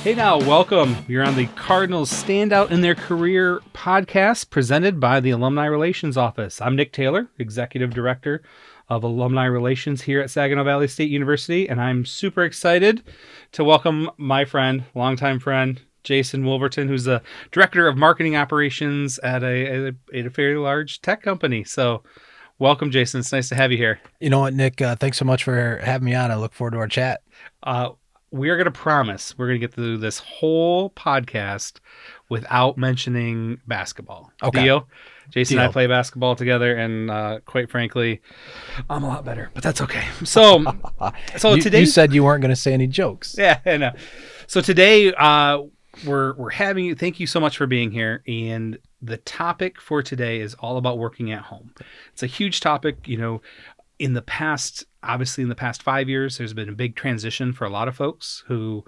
Hey now, welcome. You're on the Cardinal's Standout in Their Career podcast presented by the Alumni Relations Office. I'm Nick Taylor, Executive Director of Alumni Relations here at Saginaw Valley State University, and I'm super excited to welcome my friend, longtime friend, Jason Wolverton, who's the Director of Marketing Operations at a fairly large tech company. So welcome, Jason. It's nice to have you here. You know what, Nick? Thanks so much for having me on. I look forward to our chat. We are going to promise we're going to get through this whole podcast without mentioning basketball. Okay. Deal? Jason and I Deal. play basketball together, and quite frankly, I'm a lot better, but that's okay. So today you said you weren't going to say any jokes. Yeah, I know. So today we're having you. Thank you so much for being here. And the topic for today is all about working at home. It's a huge topic. You know, in the past 5 years, there's been a big transition for a lot of folks who,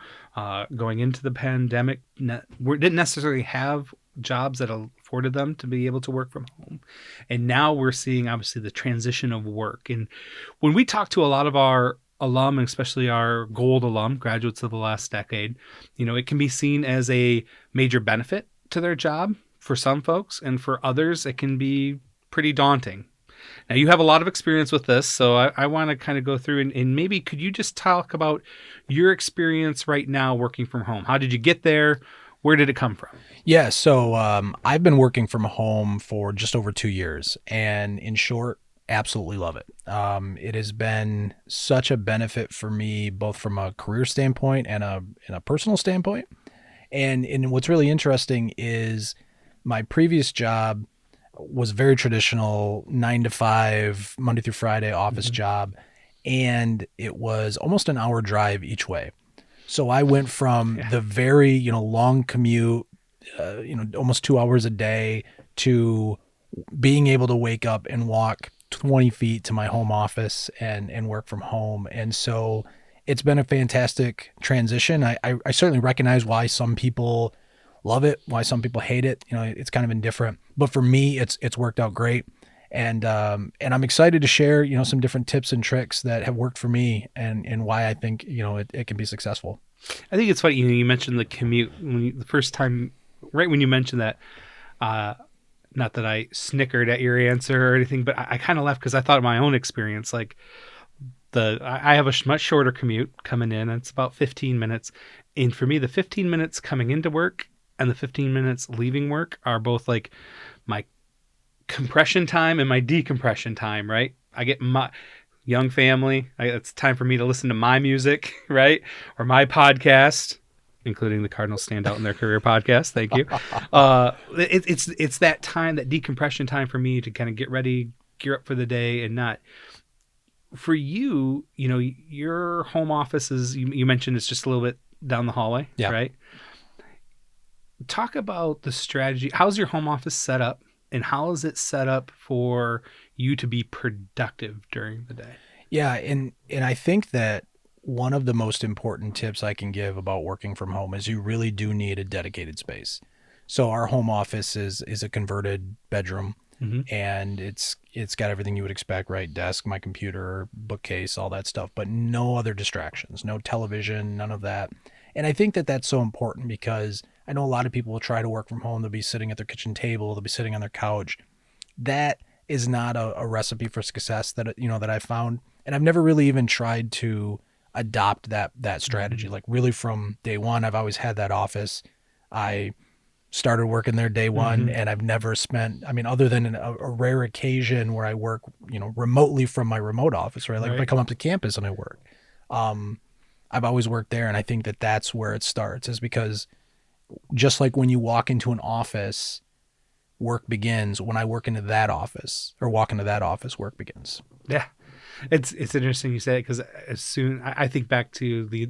going into the pandemic, didn't necessarily have jobs that afforded them to be able to work from home. And now we're seeing, obviously, the transition of work. And when we talk to a lot of our alum, especially our gold alum, graduates of the last decade, you know, it can be seen as a major benefit to their job for some folks. And for others, it can be pretty daunting. Now, you have a lot of experience with this, so I want to kind of go through and maybe could you just talk about your experience right now working from home? How did you get there? Where did it come from? Yeah, so I've been working from home for just over 2 years, and in short, absolutely love it. It has been such a benefit for me, both from a career standpoint and a personal standpoint. And what's really interesting is my previous job was very traditional 9 to 5 Monday through Friday office job, and it was almost an hour drive each way. So I went from the very long commute, almost 2 hours a day, to being able to wake up and walk 20 feet to my home office and work from home. And so it's been a fantastic transition. I certainly recognize why some people love it, why some people hate it. You know, it's kind of indifferent, but for me, it's worked out great. And I'm excited to share, some different tips and tricks that have worked for me and why I think, it can be successful. I think it's funny, you mentioned the commute the first time, right when you mentioned that, not that I snickered at your answer or anything, but I kind of laughed because I thought of my own experience. Like I have a much shorter commute coming in, and it's about 15 minutes. And for me, the 15 minutes coming into work and the 15 minutes leaving work are both like my compression time and my decompression time, right? I get my young family. It's time for me to listen to my music, right? Or my podcast, including the Cardinal Standout in Their Career podcast. Thank you. It's that time, that decompression time for me to kind of get ready, gear up for the day, and not for you. You know, your home office is, you mentioned it's just a little bit down the hallway, right? Talk about the strategy. How's your home office set up, and how is it set up for you to be productive during the day? Yeah, and I think that one of the most important tips I can give about working from home is you really do need a dedicated space. So our home office is a converted bedroom, and it's got everything you would expect, right? Desk, my computer, bookcase, all that stuff, but no other distractions, no television, none of that. And I think that that's so important because I know a lot of people will try to work from home. They'll be sitting at their kitchen table. They'll be sitting on their couch. That is not a recipe for success that I've found. And I've never really even tried to adopt that strategy. Like really from day one, I've always had that office. I started working there day one, and I've never spent, other than a rare occasion where I work, remotely from my remote office, right? Like if I come up to campus and I work, I've always worked there. And I think that that's where it starts, is because just like when you walk into an office, work begins. When I work into that office or walk into that office, work begins. Yeah. It's interesting you say it, because as soon I think back to the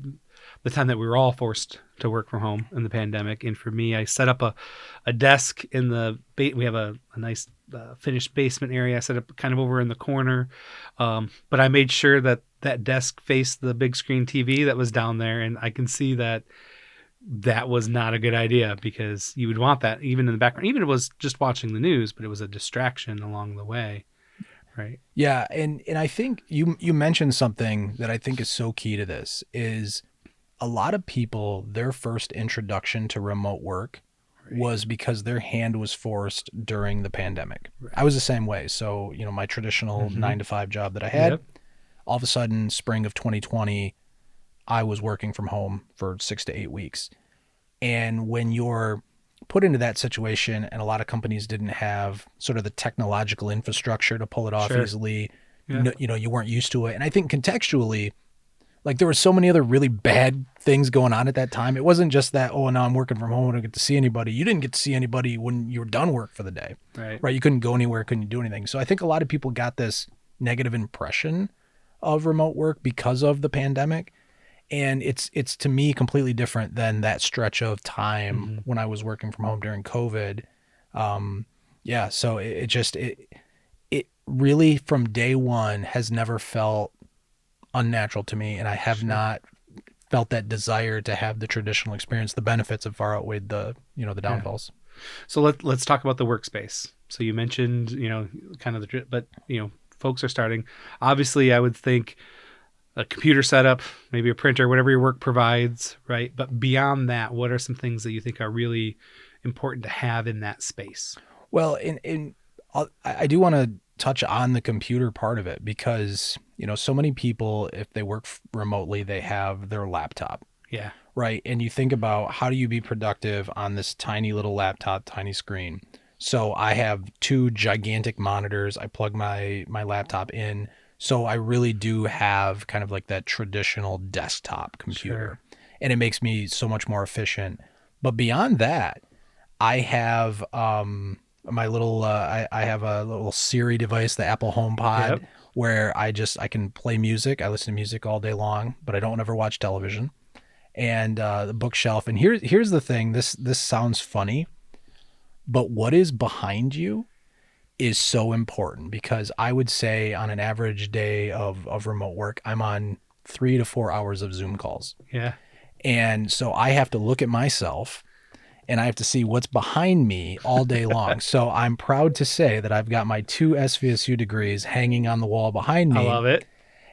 time that we were all forced to work from home in the pandemic. And for me, I set up a desk in we have a nice finished basement area. I set up kind of over in the corner. But I made sure that desk faced the big screen TV that was down there. And I can see that was not a good idea, because you would want that even in the background, even if it was just watching the news, but it was a distraction along the way. Right. Yeah. And I think you mentioned something that I think is so key to this is a lot of people, their first introduction to remote work was because their hand was forced during the pandemic. Right. I was the same way. So, my traditional 9 to 5 job that I had, Yep. all of a sudden, spring of 2020, I was working from home for 6 to 8 weeks. And when you're put into that situation, and a lot of companies didn't have sort of the technological infrastructure to pull it off Sure. easily, Yeah. you weren't used to it. And I think contextually, like there were so many other really bad things going on at that time. It wasn't just that, oh, now I'm working from home, I don't get to see anybody. You didn't get to see anybody when you were done work for the day, Right. right? You couldn't go anywhere, couldn't do anything. So I think a lot of people got this negative impression of remote work because of the pandemic. And it's to me completely different than that stretch of time when I was working from home during COVID. Yeah, so it really from day one has never felt unnatural to me, and I have not felt that desire to have the traditional experience. The benefits have far outweighed the the downfalls. So let's talk about the workspace. So you mentioned, kind of but folks are starting. Obviously, I would think a computer setup, maybe a printer, whatever your work provides, right? But beyond that, what are some things that you think are really important to have in that space? Well, I do want to touch on the computer part of it because, so many people, if they work remotely, they have their laptop, Yeah. right? And you think about how do you be productive on this tiny little laptop, tiny screen. So I have 2 gigantic monitors. I plug my laptop in. So I really do have kind of like that traditional desktop computer. Sure. And it makes me so much more efficient. But beyond that, I have my little I have a little Siri device, the Apple HomePod, Yep. where I can play music. I listen to music all day long, but I don't ever watch television. And the bookshelf. And here's the thing. This sounds funny, but what is behind you is so important because I would say on an average day of remote work, I'm on 3 to 4 hours of Zoom calls. Yeah. And so I have to look at myself and I have to see what's behind me all day long. So I'm proud to say that I've got my 2 SVSU degrees hanging on the wall behind I me love it.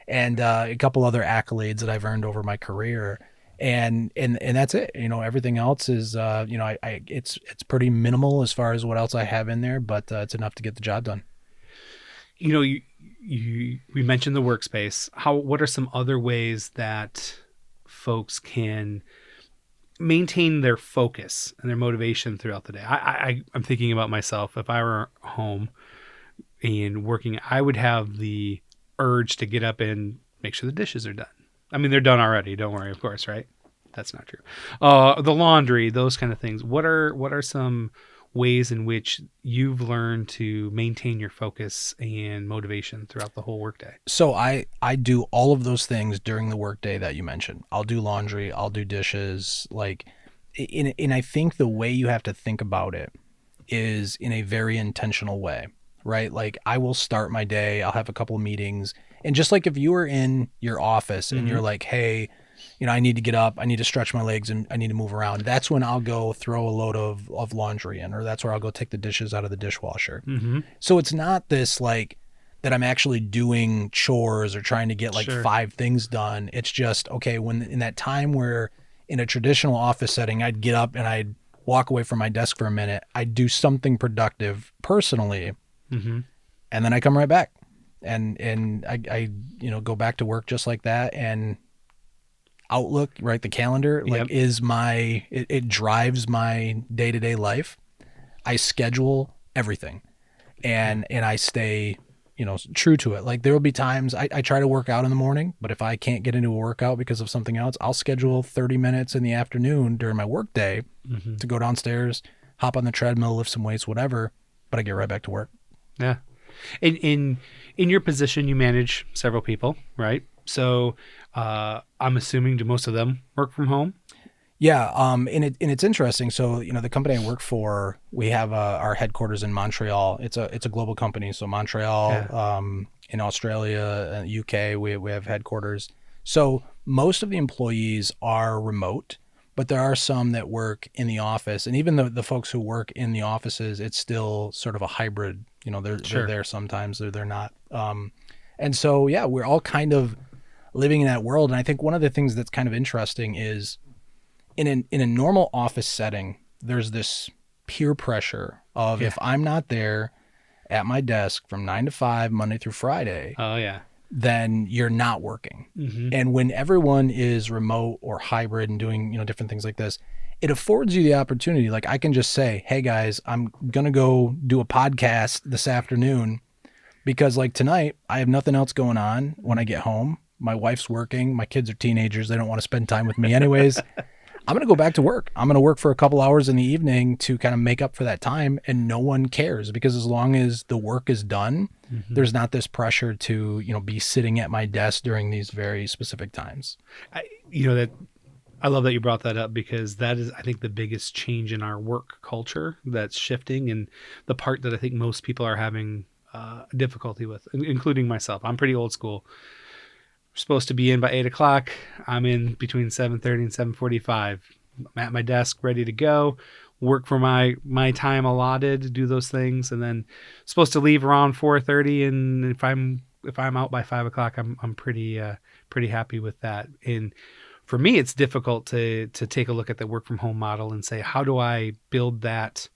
and a couple other accolades that I've earned over my career. And that's it. Everything else is, it's pretty minimal as far as what else I have in there, but it's enough to get the job done. We mentioned the workspace. What are some other ways that folks can maintain their focus and their motivation throughout the day? I'm thinking about myself. If I were home and working, I would have the urge to get up and make sure the dishes are done. I mean, they're done already. Don't worry, of course, right? That's not true. The laundry, those kind of things. What are some ways in which you've learned to maintain your focus and motivation throughout the whole workday? So I do all of those things during the workday that you mentioned. I'll do laundry, I'll do dishes, and I think the way you have to think about it is in a very intentional way, right? Like I will start my day, I'll have a couple of meetings, and just like if you were in your office and you're like, hey, I need to get up, I need to stretch my legs and I need to move around. That's when I'll go throw a load of laundry in, or that's where I'll go take the dishes out of the dishwasher. So it's not this like that I'm actually doing chores or trying to get like Sure. 5 things done. It's just, okay, when in that time where in a traditional office setting, I'd get up and I'd walk away from my desk for a minute, I'd do something productive personally, and then I come right back. And I go back to work just like that. And Outlook, right, the calendar, like is it drives my day-to-day life. I schedule everything and I stay, true to it. Like there will be times I try to work out in the morning, but if I can't get into a workout because of something else, I'll schedule 30 minutes in the afternoon during my work day to go downstairs, hop on the treadmill, lift some weights, whatever, but I get right back to work. Yeah. In your position, you manage several people, right? So I'm assuming do most of them work from home? Yeah, and it's interesting. So the company I work for, we have our headquarters in Montreal. It's a global company. So Montreal, in Australia, UK, we have headquarters. So most of the employees are remote, but there are some that work in the office. And even the folks who work in the offices, it's still sort of a hybrid. They're there sometimes, they're not. And so yeah, we're all kind of living in that world. And I think one of the things that's kind of interesting is in a normal office setting, there's this peer pressure of if I'm not there at my desk from 9 to 5, Monday through Friday, Oh yeah. then you're not working. Mm-hmm. And when everyone is remote or hybrid and doing, different things like this, it affords you the opportunity. Like I can just say, hey guys, I'm going to go do a podcast this afternoon because like tonight I have nothing else going on when I get home. My wife's working. My kids are teenagers. They don't want to spend time with me anyways. I'm going to go back to work. I'm going to work for a couple hours in the evening to kind of make up for that time. And no one cares because as long as the work is done, there's not this pressure to, be sitting at my desk during these very specific times. I love that you brought that up because that is, I think, the biggest change in our work culture that's shifting, and the part that I think most people are having difficulty with, including myself. I'm pretty old school. We're supposed to be in by 8 o'clock. I'm in between 7:30 and 7:45. I'm at my desk, ready to go. Work for my time allotted, do those things, and then supposed to leave around 4:30. And if I'm out by 5 o'clock, I'm pretty happy with that. And for me, it's difficult to take a look at the work from home model and say, how do I build that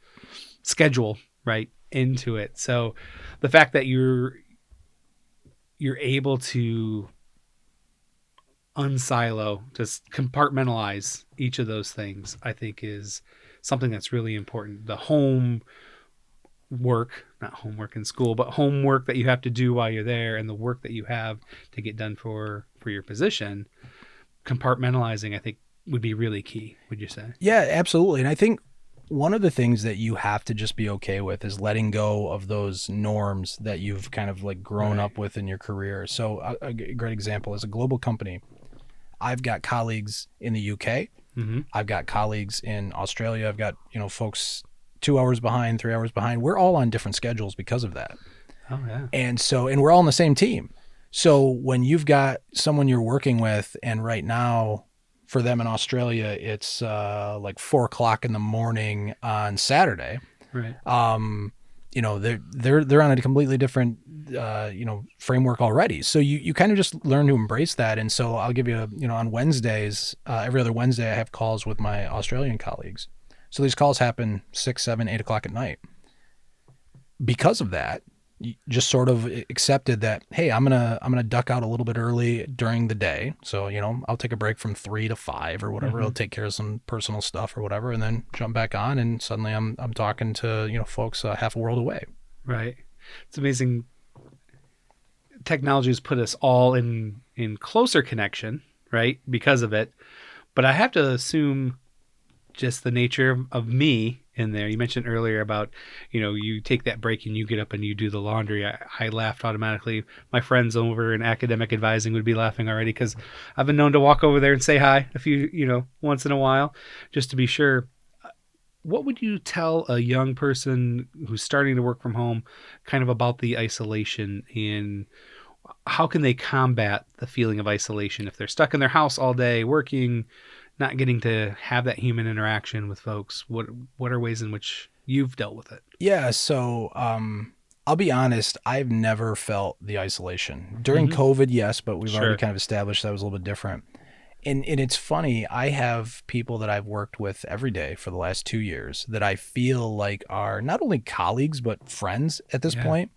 schedule right into it? So the fact that you're able to unsilo, just compartmentalize each of those things, I think is something that's really important. The home work, not homework in school, but homework that you have to do while you're there, and the work that you have to get done for your position, compartmentalizing, I think, would be really key. Would you say? Yeah, absolutely. And I think one of the things that you have to just be okay with is letting go of those norms that you've kind of like grown up with in your career. So a great example is a global company. I've got colleagues in the UK. Mm-hmm. I've got colleagues in Australia. I've got, folks 2 hours behind, 3 hours behind. We're all on different schedules because of that. Oh yeah. And we're all on the same team. So when you've got someone you're working with, and right now for them in Australia, it's like 4 o'clock in the morning on Saturday. Right. They're on a completely different, framework already. So you kind of just learn to embrace that. And so I'll give you, on Wednesdays, every other Wednesday, I have calls with my Australian colleagues. So these calls happen 6, 7, 8 o'clock at night. Because of that, you just sort of accepted that, hey, I'm gonna duck out a little bit early during the day. So, I'll take a break from 3 to 5 or whatever. I'll take care of some personal stuff or whatever, and then jump back on. And suddenly I'm talking to, folks half a world away. Right. It's amazing. Technology has put us all in closer connection, right? Because of it. But I have to assume just the nature of me in there. You mentioned earlier about, you take that break and you get up and you do the laundry. I laughed automatically. My friends over in academic advising would be laughing already because I've been known to walk over there and say hi a few, once in a while, just to be sure. What would you tell a young person who's starting to work from home kind of about the isolation, and how can they combat the feeling of isolation if they're stuck in their house all day working, not getting to have that human interaction with folks? What are ways in which you've dealt with it? Yeah. So, I'll be honest, I've never felt the isolation during COVID. Yes, but we've already kind of established that was a little bit different. And it's funny, I have people that I've worked with every day for the last 2 years that I feel like are not only colleagues, but friends at this point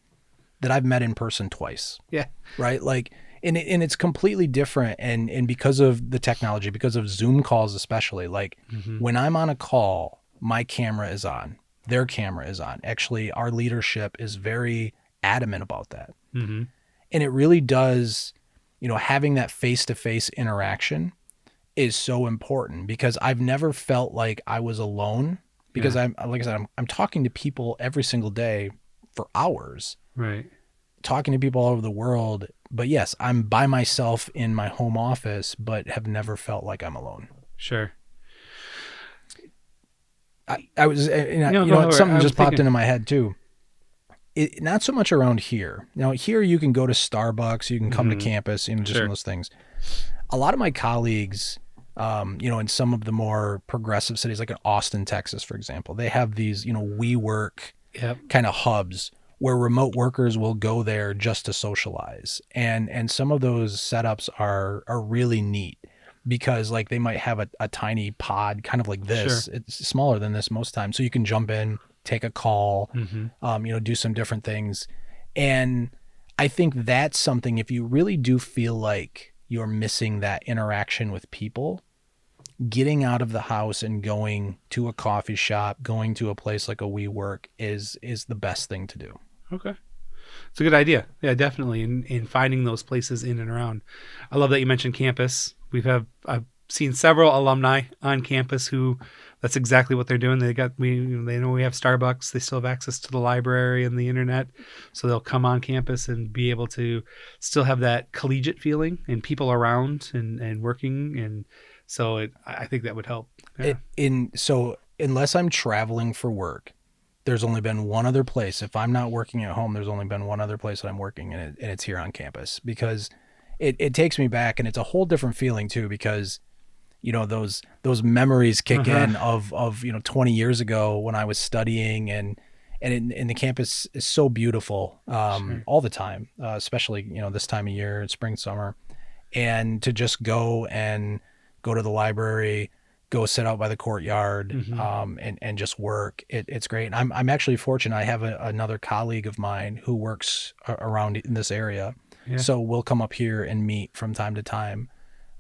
that I've met in person twice. Yeah. Right. Like, and it's completely different. And because of the technology, because of Zoom calls, especially, like when I'm on a call, my camera is on, their camera is on. Actually, our leadership is very adamant about that. Mm-hmm. And it really does, having that face-to-face interaction is so important, because I've never felt like I was alone, because like I said, I'm talking to people every single day for hours. Right. Talking to people all over the world. But yes, I'm by myself in my home office, but have never felt like I'm alone. Sure. I was, something just popped into my head too. Not so much around here. Now here you can go to Starbucks, you can come to campus, just some of those things. A lot of my colleagues, in some of the more progressive cities, like in Austin, Texas, for example, they have these, WeWork kind of hubs where remote workers will go there just to socialize. And some of those setups are really neat because like they might have a tiny pod kind of like this. Sure. It's smaller than this most times. So you can jump in, take a call, Mm-hmm. do some different things. And I think that's something, if you really do feel like you're missing that interaction with people, getting out of the house and going to a coffee shop, going to a place like a WeWork is the best thing to do. Okay. It's a good idea. Yeah, definitely. In finding those places in and around. I love that you mentioned campus. I've seen several alumni on campus who that's exactly what they're doing. They know we have Starbucks. They still have access to the library and the internet. So they'll come on campus and be able to still have that collegiate feeling and people around and working. And so I think that would help. Yeah. So unless I'm traveling for work, there's only been one other place. If I'm not working at home, there's only been one other place that I'm working in, and it's here on campus because it takes me back, and it's a whole different feeling too because those memories kick in of 20 years ago when I was studying and the campus is so beautiful Sure. all the time, especially this time of year, spring, summer, and to just go to the library, go sit out by the courtyard, Mm-hmm. and just work. It's great. And I'm actually fortunate. I have another colleague of mine who works around in this area. Yeah. So we'll come up here and meet from time to time.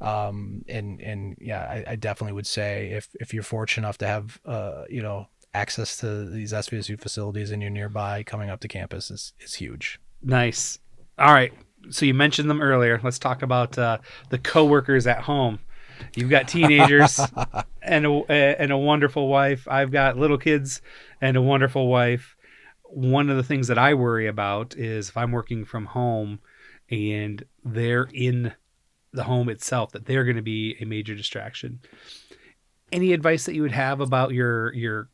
And yeah, I definitely would say if you're fortunate enough to have, access to these SVSU facilities and you're nearby, coming up to campus is huge. Nice. All right. So you mentioned them earlier. Let's talk about the coworkers at home. You've got teenagers and a wonderful wife. I've got little kids and a wonderful wife. One of the things that I worry about is if I'm working from home and they're in the home itself, that they're going to be a major distraction. Any advice that you would have about your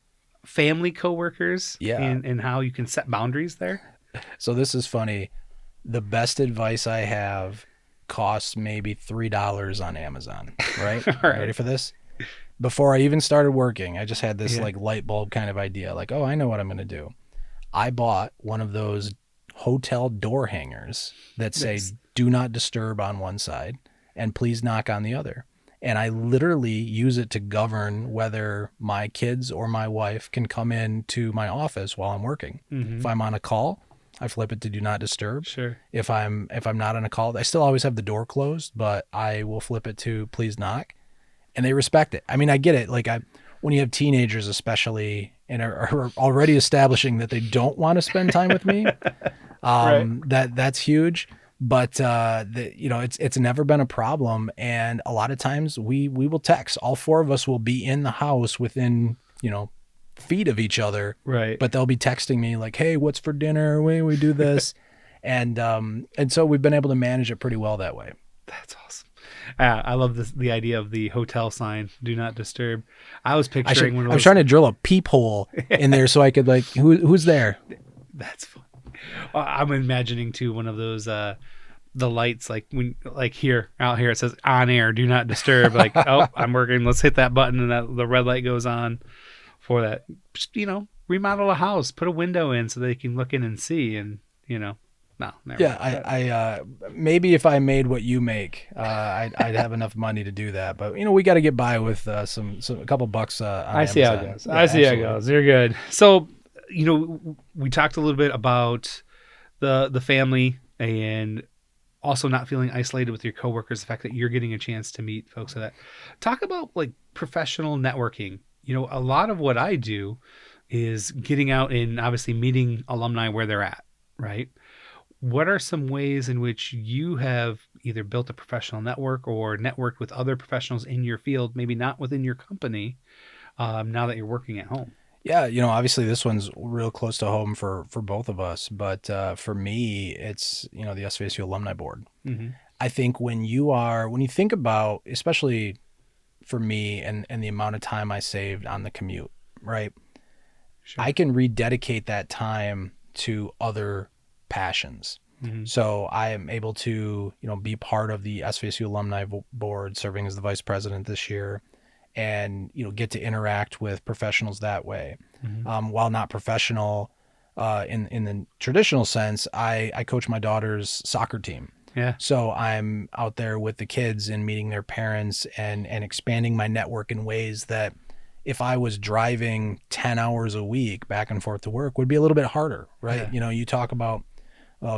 family coworkers Yeah. and how you can set boundaries there? So this is funny. The best advice I have costs maybe $3 on Amazon, right? All right. Ready for this? Before I even started working, I just had this Yeah. like light bulb kind of idea, like, oh, I know what I'm going to do. I bought one of those hotel door hangers that say Nice. do not disturb on one side and please knock on the other. And I literally use it to govern whether my kids or my wife can come in to my office while I'm working. Mm-hmm. If I'm on a call, I flip it to do not disturb. Sure. If I'm not on a call, I still always have the door closed, but I will flip it to please knock, and they respect it. I mean, I get it. Like when you have teenagers, especially, and are already establishing that they don't want to spend time with me, Right. that's huge. But it's never been a problem, and a lot of times we will text. All four of us will be in the house within feet of each other, Right. but they'll be texting me like, "Hey, what's for dinner? When we do this?" and so we've been able to manage it pretty well that way. That's awesome. I love the idea of the hotel sign, do not disturb. I was picturing I was trying to drill a peephole in there so I could like, who's there? That's fun. I'm imagining too one of those the lights like out here it says on air, do not disturb. Like, oh, I'm working. Let's hit that button and the red light goes on for that. Just remodel a house, put a window in so they can look in and see. And no, never. Yeah, I maybe if I made what you make, I'd have enough money to do that. But we got to get by with a couple bucks. On I see how it Amazon. goes. Yeah, I see how it absolutely. goes. You're good. So, we talked a little bit about the family and also not feeling isolated with your coworkers. The fact that you're getting a chance to meet folks like that. Talk about like professional networking. A lot of what I do is getting out and obviously meeting alumni where they're at. Right. What are some ways in which you have either built a professional network or networked with other professionals in your field, maybe not within your company, now that you're working at home? Yeah, obviously this one's real close to home for both of us, but for me, it's the SVSU Alumni Board. Mm-hmm. I think when you think about, especially for me and the amount of time I saved on the commute, right? Sure. I can rededicate that time to other passions. Mm-hmm. So I am able to, be part of the SVSU Alumni Board, serving as the vice president this year, and get to interact with professionals that way. Mm-hmm. While not professional, in the traditional sense, I coach my daughter's soccer team. Yeah. So I'm out there with the kids and meeting their parents and expanding my network in ways that if I was driving 10 hours a week back and forth to work would be a little bit harder, right? Yeah. You know, you talk about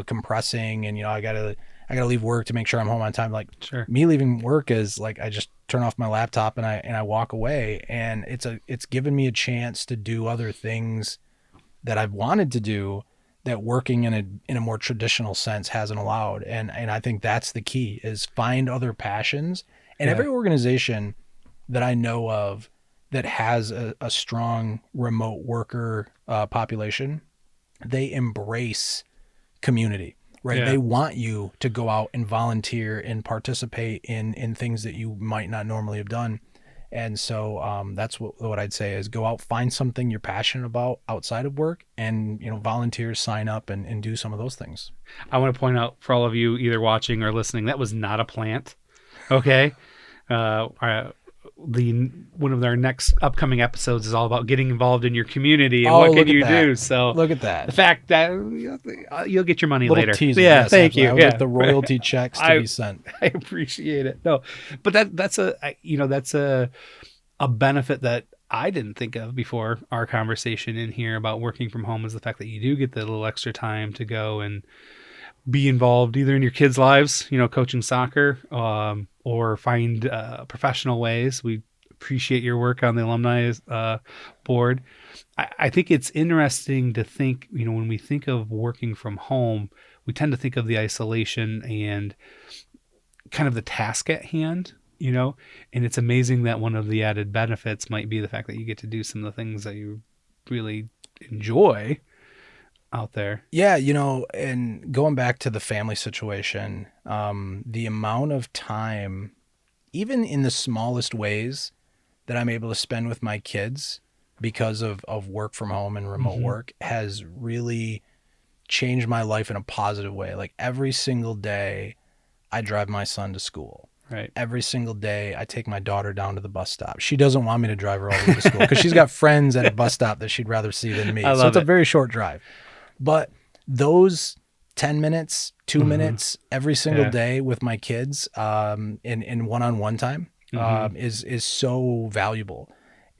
compressing and, you know, I gotta leave work to make sure I'm home on time. Like Sure. me leaving work is like, I just turn off my laptop and I walk away, and it's given me a chance to do other things that I've wanted to do that working in a more traditional sense hasn't allowed. And I think that's the key, is find other passions. And Yeah. every organization that I know of that has a strong remote worker population, they embrace community, right? Yeah. They want you to go out and volunteer and participate in things that you might not normally have done. And so that's what I'd say is go out, find something you're passionate about outside of work, and, you know, volunteer, sign up and do some of those things. I want to point out for all of you either watching or listening, that was not a plant. Okay. The one of our next upcoming episodes is all about getting involved in your community and Oh, what look can at you that. do. So Look at that. the fact that you'll get your money Little later. teaser. Yeah, Yes, thank absolutely. you. I would Yeah, like the royalty checks to be sent. I appreciate it. No, but that's that's a benefit that I didn't think of before our conversation in here about working from home, is the fact that you do get the little extra time to go and be involved either in your kids' lives, you know, coaching soccer, or find professional ways. We appreciate your work on the alumni board. I think it's interesting to think, you know, when we think of working from home, we tend to think of the isolation and kind of the task at hand, you know, and it's amazing that one of the added benefits might be the fact that you get to do some of the things that you really enjoy out there. Yeah, you know, and going back to the family situation, the amount of time, even in the smallest ways, that I'm able to spend with my kids because of work from home and remote Mm-hmm. work has really changed my life in a positive way. Like every single day, I drive my son to school. Right. Every single day, I take my daughter down to the bus stop. She doesn't want me to drive her all the way to school because she's got friends at a bus stop that she'd rather see than me. I So love it's a it. very short drive. But those 10 minutes, 2 Mhm. minutes every single Yeah. day with my kids in one-on-one time Mhm. is so valuable.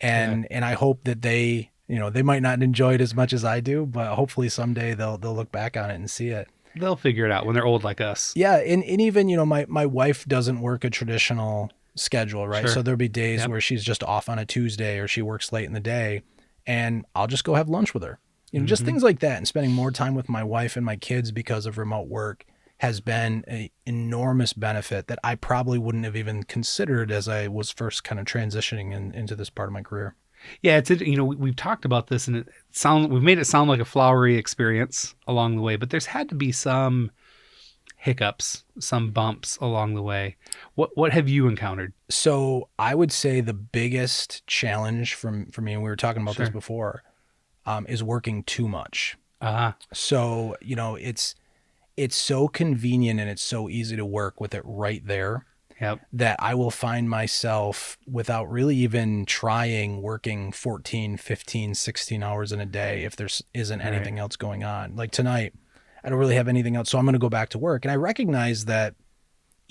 Yeah. And I hope that they, you know, they might not enjoy it as much as I do, but hopefully someday they'll look back on it and see it. They'll figure it out when they're old like us. Yeah, and even, you know, my wife doesn't work a traditional schedule, right? Sure. So there'll be days Yep. where she's just off on a Tuesday or she works late in the day, and I'll just go have lunch with her. You know, just Mhm. things like that, and spending more time with my wife and my kids because of remote work has been an enormous benefit that I probably wouldn't have even considered as I was first kind of transitioning into this part of my career. Yeah, it's, you know, we've talked about this and we've made it sound like a flowery experience along the way, but there's had to be some hiccups, some bumps along the way. What have you encountered? So I would say the biggest challenge for me, and we were talking about this Sure. before, is working too much. Ah, So, you know, it's so convenient and it's so easy to work with it right there yep. that I will find myself without really even trying working 14, 15, 16 hours in a day if there isn't Right. anything else going on. Like tonight, I don't really have anything else, so I'm going to go back to work. And I recognize that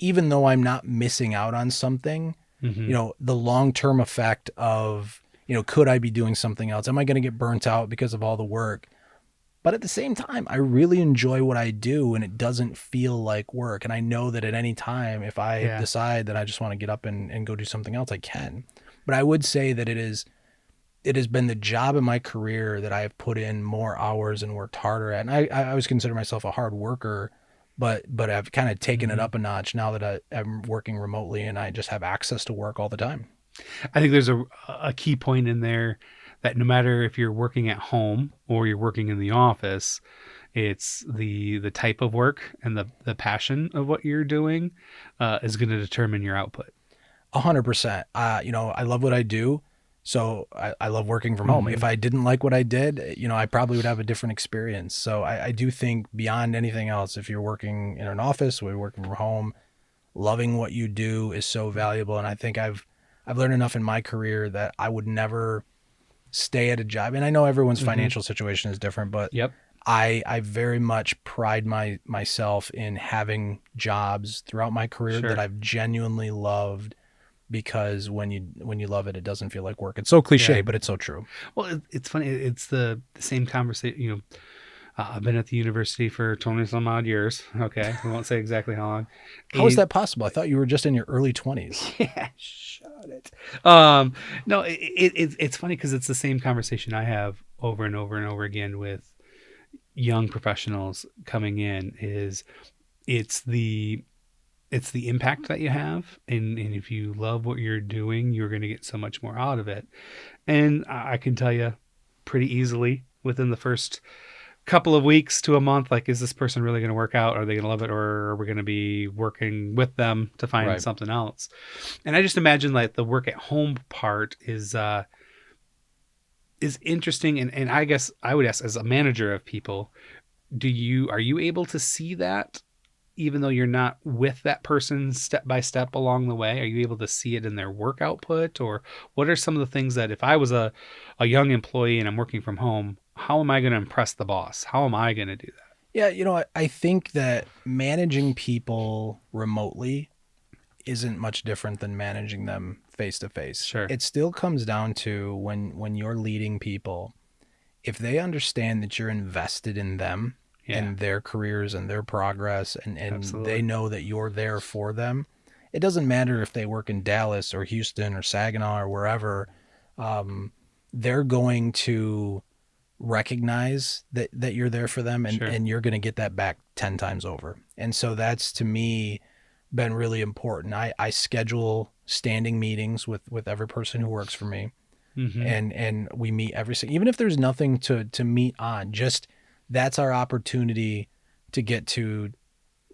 even though I'm not missing out on something, Mhm. you know, the long-term effect of, you know, could I be doing something else? Am I going to get burnt out because of all the work? But at the same time, I really enjoy what I do and it doesn't feel like work. And I know that at any time, if I Yeah. decide that I just want to get up and go do something else, I can. But I would say that it has been the job in my career that I have put in more hours and worked harder at. And I always consider myself a hard worker, but I've kind of taken it Mhm. up a notch now that I'm working remotely and I just have access to work all the time. I think there's a key point in there that no matter if you're working at home or you're working in the office, it's the type of work and the passion of what you're doing is going to determine your output. 100%. You know, I love what I do. So I love working from home. Mhm. If I didn't like what I did, you know, I probably would have a different experience. So I do think beyond anything else, if you're working in an office or you're working from home, loving what you do is so valuable. And I think I've learned enough in my career that I would never stay at a job. And I know everyone's Mm-hmm. financial situation is different, but Yep. I very much pride myself in having jobs throughout my career that Sure. I've genuinely loved, because when you love it, it doesn't feel like work. It's so cliche, Yeah. but it's so true. Well, it's funny. It's the same conversation. I've been at the university for 20 some odd years. Okay. I won't say exactly how long. How is that possible? I thought you were just in your early 20s. Yeah, shut it. No, it's funny because it's the same conversation I have over and over and over again with young professionals coming in. It's the it's the impact that you have, and if you love what you're doing, you're going to get so much more out of it. And I can tell you pretty easily within the first couple of weeks to a month, like, is this person really going to work out? Are they going to love it, or are we going to be working with them to find Right. something else? And I just imagine like the work at home part is interesting. And I guess I would ask, as a manager of people, are you able to see that even though you're not with that person step by step along the way? Are you able to see it in their work output? Or what are some of the things that, if I was a young employee and I'm working from home, how am I going to impress the boss? How am I going to do that? Yeah, I think that managing people remotely isn't much different than managing them face to face. Sure. It still comes down to when you're leading people, if they understand that you're invested in them Yeah. and their careers and their progress, and Absolutely. they know that you're there for them. It doesn't matter if they work in Dallas or Houston or Saginaw or wherever. They're going to recognize that you're there for them, Sure. and you're going to get that back 10 times over. And so that's, to me, been really important. I schedule standing meetings with every person who works for me. Mm-hmm. And we meet every single, even if there's nothing to meet on, just that's our opportunity to get to,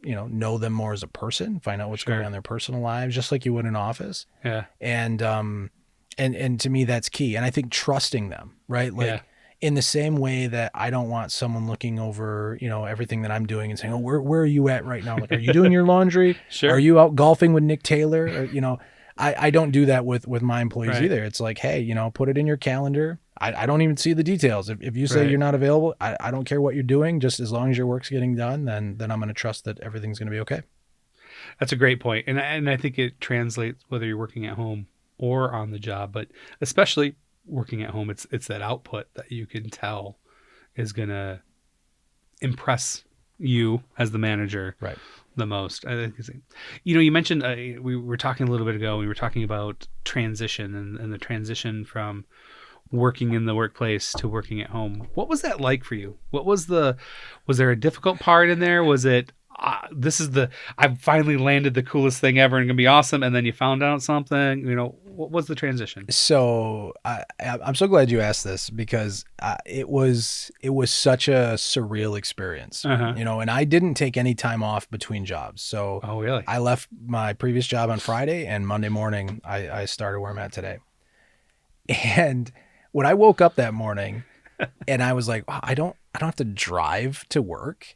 know them more as a person, find out what's Sure. going on in their personal lives, just like you would in office. Yeah. And to me, that's key. And I think trusting them, right? Like, Yeah. in the same way that I don't want someone looking over, everything that I'm doing and saying, "Oh, where are you at right now? Like, are you doing your laundry? Sure. Are you out golfing with Nick Taylor?" Or, I don't do that with my employees Right. either. It's like, hey, put it in your calendar. I don't even see the details. If you say Right. you're not available, I don't care what you're doing. Just as long as your work's getting done, then I'm going to trust that everything's going to be okay. That's a great point. And I think it translates whether you're working at home or on the job, but especially working at home, it's that output that you can tell is going to impress you as the manager Right. the most. I think you mentioned, we were talking a little bit ago, we were talking about transition and the transition from working in the workplace to working at home. What was that like for you? Was there a difficult part in there? Was it, I've finally landed the coolest thing ever and gonna be awesome, and then you found out something? What was the transition? So I'm so glad you asked this, because it was such a surreal experience, Uh-huh. and I didn't take any time off between jobs. So Oh, really? I left my previous job on Friday, and Monday morning I started where I'm at today. And when I woke up that morning and I was like, wow, I don't have to drive to work.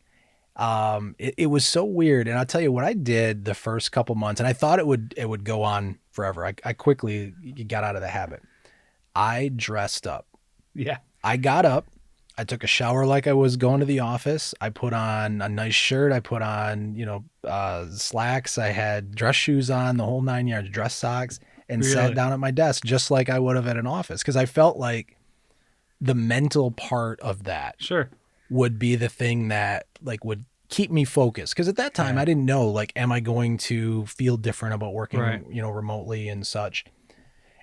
It was so weird. And I'll tell you what I did the first couple months, and I thought it would go on forever. I quickly got out of the habit. I dressed up. Yeah. I got up. I took a shower like I was going to the office. I put on a nice shirt. I put on, slacks. I had dress shoes on, the whole 9 yards, dress socks, and Really? sat down at my desk just like I would have at an office. Because I felt like the mental part of that Sure. would be the thing that would keep me focused. Because at that time, Yeah. I didn't know, am I going to feel different about working, Right. remotely and such.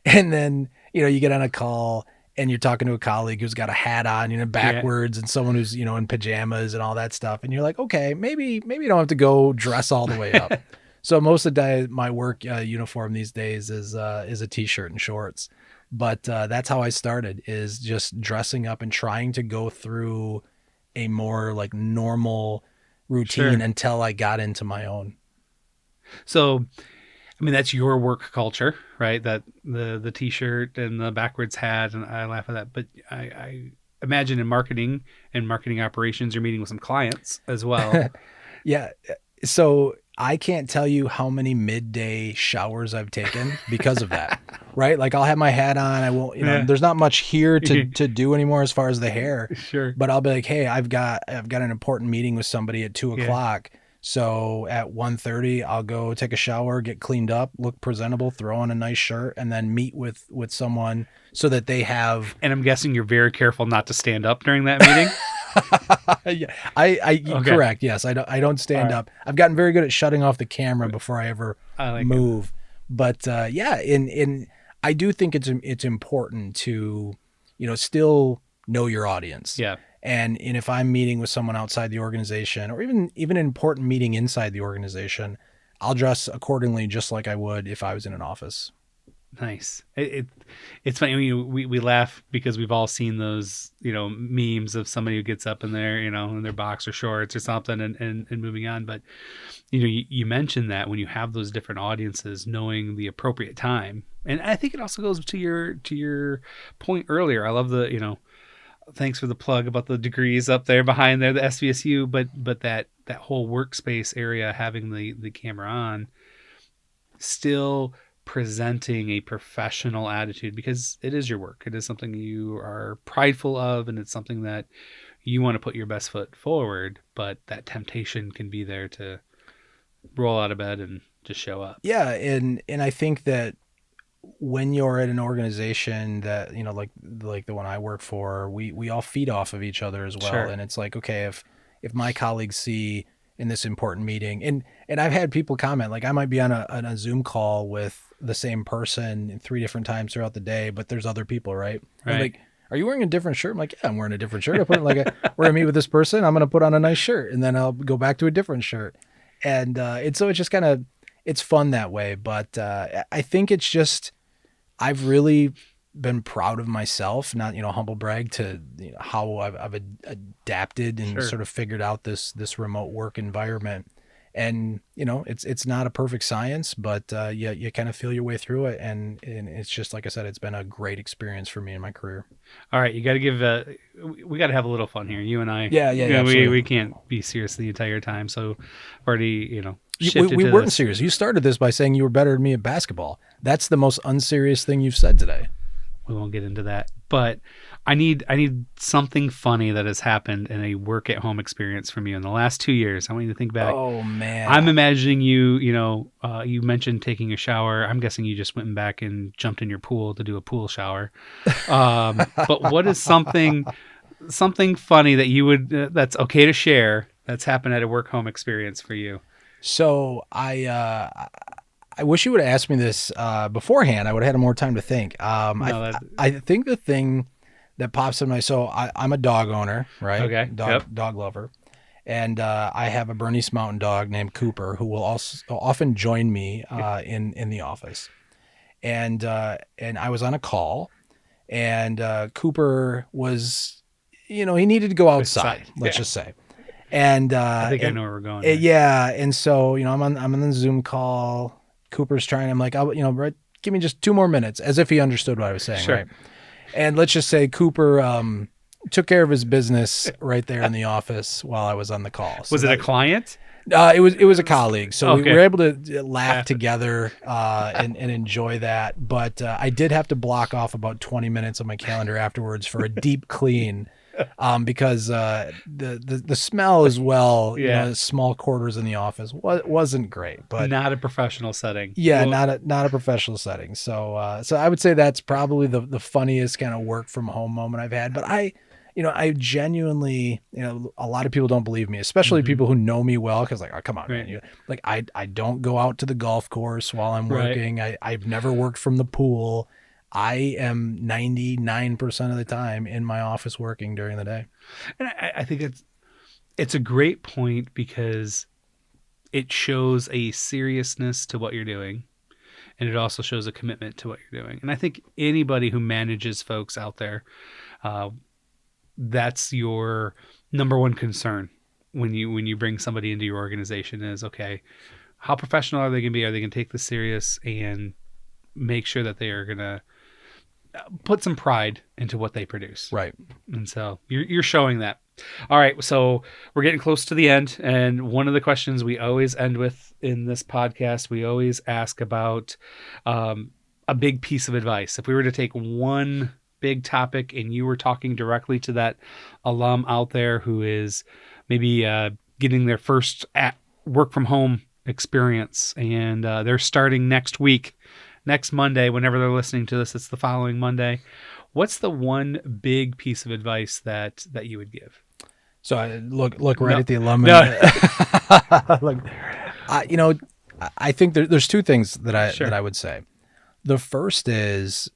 And then, you get on a call and you're talking to a colleague who's got a hat on, backwards, and someone who's, in pajamas and all that stuff. And you're like, okay, maybe you don't have to go dress all the way up. So most of the day, my work uniform these days is a t-shirt and shorts. But that's how I started, is just dressing up and trying to go through a more normal routine Sure. until I got into my own. So, I mean, that's your work culture, right? That the t-shirt and the backwards hat, and I laugh at that. But I imagine in marketing and marketing operations, you're meeting with some clients as well. Yeah. So I can't tell you how many midday showers I've taken because of that. Right? Like I'll have my hat on. I won't, Yeah. there's not much here to do anymore as far as the hair, Sure. but I'll be like, hey, I've got an important meeting with somebody at 2:00. So at 1:30, I'll go take a shower, get cleaned up, look presentable, throw on a nice shirt, and then meet with someone so that they have. And I'm guessing you're very careful not to stand up during that meeting. Yeah, I Okay. correct. Yes, I don't stand All right. up. I've gotten very good at shutting off the camera before I ever I like it. move. But yeah, in I do think it's important to still know your audience. Yeah. And if I'm meeting with someone outside the organization, or even an important meeting inside the organization, I'll dress accordingly, just like I would if I was in an office. Nice. It's funny. We laugh because we've all seen those, memes of somebody who gets up in their, in their boxer shorts or something and moving on. But, you mentioned that when you have those different audiences, knowing the appropriate time. And I think it also goes to your point earlier. I love the, thanks for the plug about the degrees up there behind there, the SVSU, but that whole workspace area, having the camera on, still presenting a professional attitude, because it is your work. It is something you are prideful of, and it's something that you want to put your best foot forward, but that temptation can be there to roll out of bed and just show up. Yeah, and I think that when you're at an organization that like the one I work for, we all feed off of each other as well. Sure. And it's like, okay, if my colleagues see in this important meeting, and I've had people comment, like I might be on a Zoom call with the same person 3 different times throughout the day, but there's other people, right? And Right. like, are you wearing a different shirt? I'm like, yeah, I'm wearing a different shirt. I put we're gonna meet with this person, I'm gonna put on a nice shirt, and then I'll go back to a different shirt. And it's just kind of, it's fun that way. But I think it's just, I've really been proud of myself, not, humble brag, to how I've adapted and Sure. sort of figured out this remote work environment. And, it's not a perfect science, but you kind of feel your way through it. And it's just, like I said, it's been a great experience for me in my career. All right, you got to give. We got to have a little fun here. You and I. Yeah, absolutely. We can't be serious the entire time. So, I've already We shifted to weren't this. serious. You started this by saying you were better than me at basketball. That's the most unserious thing you've said today. We won't get into that, but I need something funny that has happened in a work at home experience from you in the last 2 years. I want you to think back. Oh man. I'm imagining you. You mentioned taking a shower. I'm guessing you just went back and jumped in your pool to do a pool shower. But what is something funny that you would that's okay to share that's happened at a work home experience for you? So I wish you would have asked me this beforehand. I would have had more time to think. I think the thing that pops in my, so I'm a dog owner, right? Okay. Dog lover. And I have a Bernese Mountain Dog named Cooper, who will also often join me in the office. And I was on a call, and Cooper was, he needed to go outside. Let's just say. And I think I know where we're going. Yeah, and so I'm on the Zoom call. Cooper's trying. I'm like, right, give me just 2 more minutes, as if he understood what I was saying, Sure. right? And let's just say Cooper took care of his business right there in the office while I was on the call. So Was it a client? it was a colleague, so Okay. we were able to laugh together and enjoy that. But I did have to block off about 20 minutes on my calendar afterwards for a deep clean. Because the smell as well, small quarters in the office wasn't great, but Not a professional setting. yeah, Well, not a professional setting. So I would say that's probably the funniest kind of work from home moment I've had. But I genuinely, a lot of people don't believe me, especially people who know me well, because like, oh, come on, Right. man, I don't go out to the golf course while I'm Right. working. I've never worked from the pool. I am 99% of the time in my office working during the day. And I think it's a great point, because it shows a seriousness to what you're doing, and it also shows a commitment to what you're doing. And I think anybody who manages folks out there, that's your number one concern when you bring somebody into your organization is, okay, how professional are they going to be? Are they going to take this serious and make sure that they are going to put some pride into what they produce? Right. And so you're showing that. All right, so we're getting close to the end, and one of the questions we always end with in this podcast, we always ask about a big piece of advice. If we were to take one big topic and you were talking directly to that alum out there who is maybe getting their first work from home experience, and they're starting next week, next Monday, whenever they're listening to this, it's the following Monday. What's the one big piece of advice that you would give? So I look right at the alumni. No. Look, I think there's two things that Sure. I would say. The first is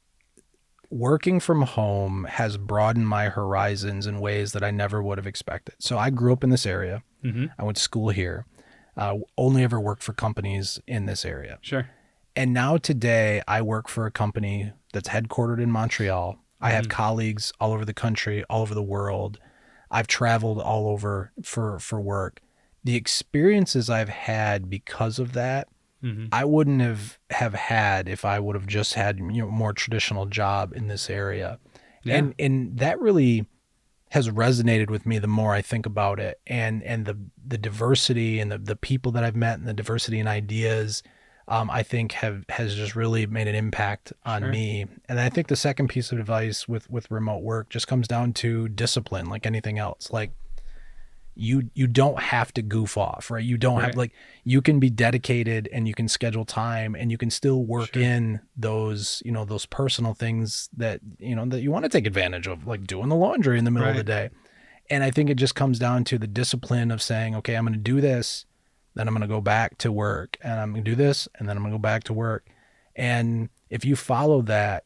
working from home has broadened my horizons in ways that I never would have expected. So I grew up in this area. Mm-hmm. I went to school here. Only ever worked for companies in this area. Sure. And now today I work for a company that's headquartered in Montreal. I have colleagues all over the country, all over the world. I've traveled all over for work. The experiences I've had because of that, I wouldn't have had if I would have just had more traditional job in this area. Yeah. And that really has resonated with me the more I think about it, and the diversity and the people that I've met and the diversity in ideas, I think has just really made an impact on me. And I think the second piece of advice with remote work just comes down to discipline, like anything else. Like you don't have to goof off, right? You don't have, like, you can be dedicated and you can schedule time and you can still work in those, those personal things that, that you want to take advantage of, like doing the laundry in the middle of the day. And I think it just comes down to the discipline of saying, okay, I'm going to do this, then I'm going to go back to work, and I'm going to do this, and then I'm going to go back to work. And if you follow that,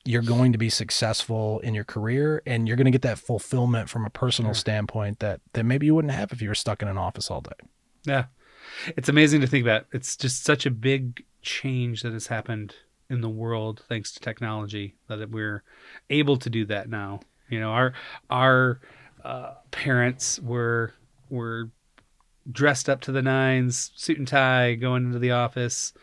you're going to be successful in your career, and you're going to get that fulfillment from a personal standpoint that maybe you wouldn't have if you were stuck in an office all day. Yeah. It's amazing to think about. It's just such a big change that has happened in the world thanks to technology, that we're able to do that now. Our parents were dressed up to the nines, suit and tie, going into the office,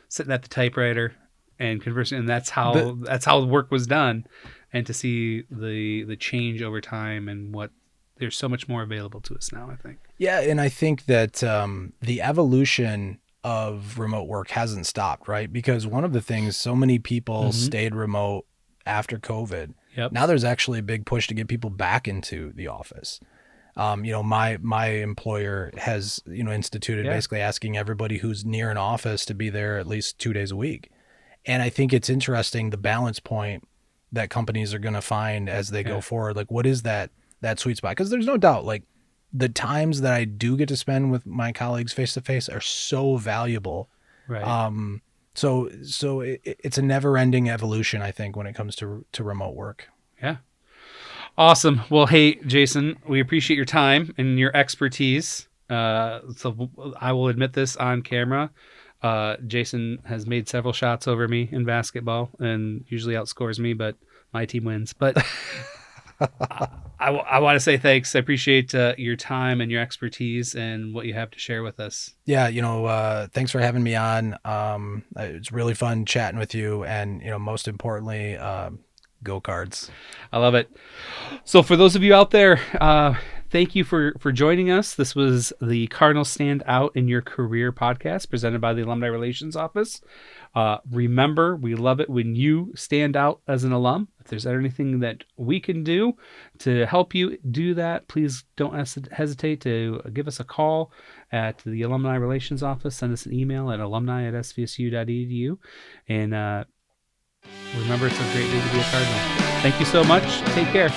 sitting at the typewriter and conversing, and that's how the work was done. And to see the change over time, and what there's so much more available to us now, I think. Yeah, and I think that the evolution of remote work hasn't stopped, right? Because one of the things, so many people stayed remote after COVID. Now there's actually a big push to get people back into the office. My employer has, instituted basically asking everybody who's near an office to be there at least 2 days a week. And I think it's interesting, the balance point that companies are going to find as they go forward. Like, what is that sweet spot? Because there's no doubt, like, the times that I do get to spend with my colleagues face to face are so valuable. Right. So it's a never ending evolution, I think, when it comes to remote work. Yeah. Awesome. Well, hey, Jason, we appreciate your time and your expertise. So I will admit this on camera. Jason has made several shots over me in basketball and usually outscores me, but my team wins. But I want to say thanks. I appreciate your time and your expertise and what you have to share with us. Yeah, thanks for having me on. It's really fun chatting with you, and most importantly, go Cards. I love it. So for those of you out there, thank you for joining us. This was the Cardinal Stand Out in Your Career podcast presented by the Alumni Relations Office. Remember, we love it when you stand out as an alum. If there's anything that we can do to help you do that, please don't hesitate to give us a call at the Alumni Relations Office. Send us an email at alumni@svsu.edu. And remember, it's a great day to be a Cardinal. Thank you so much. Take care.